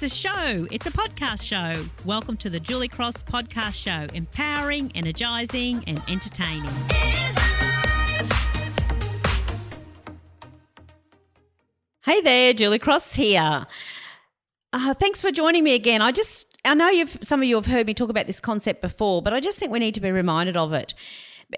a show. It's a podcast show. Welcome to the Julie Cross Podcast Show. Empowering, energising and entertaining. Hey there, Julie Cross here. Thanks for joining me again. I know some of you have heard me talk about this concept before, but I just think we need to be reminded of it.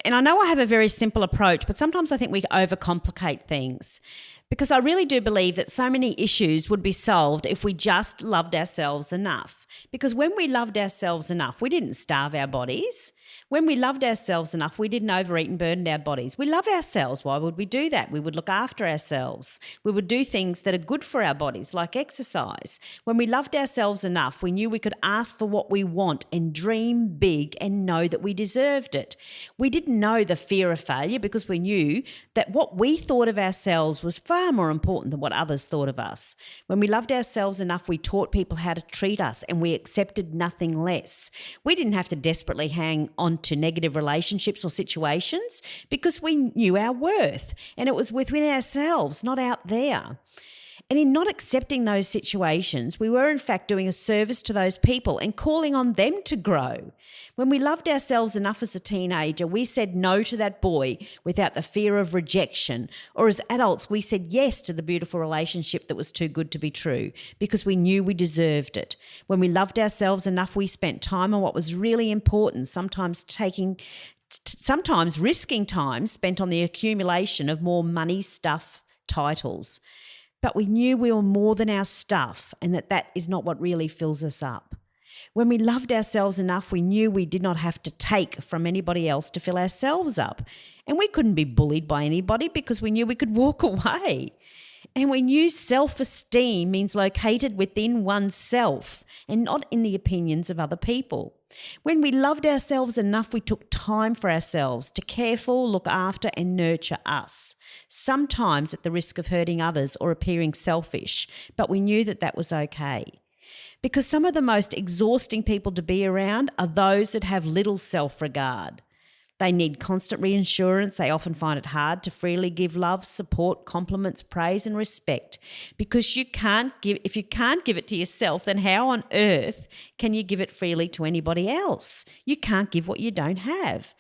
And I know I have a very simple approach, but sometimes I think we overcomplicate things. Because I really do believe that so many issues would be solved if we just loved ourselves enough. Because when we loved ourselves enough, we didn't starve our bodies. When we loved ourselves enough, we didn't overeat and burden our bodies. We love ourselves. Why would we do that? We would look after ourselves. We would do things that are good for our bodies, like exercise. When we loved ourselves enough, we knew we could ask for what we want and dream big and know that we deserved it. We didn't know the fear of failure because we knew that what we thought of ourselves was far more important than what others thought of us. When we loved ourselves enough, we taught people how to treat us and we accepted nothing less. We didn't have to desperately hang on to negative relationships or situations because we knew our worth and it was within ourselves, not out there. And in not accepting those situations, we were in fact doing a service to those people and calling on them to grow. When we loved ourselves enough as a teenager, we said no to that boy without the fear of rejection. Or as adults, we said yes to the beautiful relationship that was too good to be true because we knew we deserved it. When we loved ourselves enough, we spent time on what was really important, sometimes risking time spent on the accumulation of more money, stuff, titles. But we knew we were more than our stuff and that is not what really fills us up. When we loved ourselves enough, we knew we did not have to take from anybody else to fill ourselves up. And we couldn't be bullied by anybody because we knew we could walk away. And we knew self-esteem means located within oneself and not in the opinions of other people. When we loved ourselves enough, we took time for ourselves to care for, look after and nurture us, sometimes at the risk of hurting others or appearing selfish, but we knew that was okay. Because some of the most exhausting people to be around are those that have little self-regard. They need constant reassurance. They often find it hard to freely give love, support, compliments, praise and respect because if you can't give it to yourself, then how on earth can you give it freely to anybody else? You can't give what you don't have.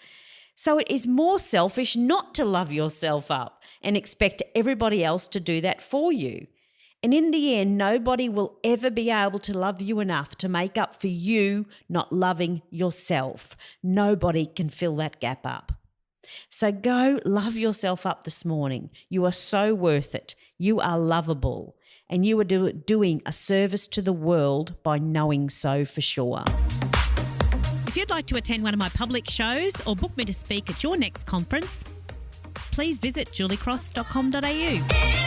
So it is more selfish not to love yourself up and expect everybody else to do that for you. And in the end, nobody will ever be able to love you enough to make up for you not loving yourself. Nobody can fill that gap up. So go love yourself up this morning. You are so worth it. You are lovable. And you are doing a service to the world by knowing so for sure. If you'd like to attend one of my public shows or book me to speak at your next conference, please visit juliecross.com.au.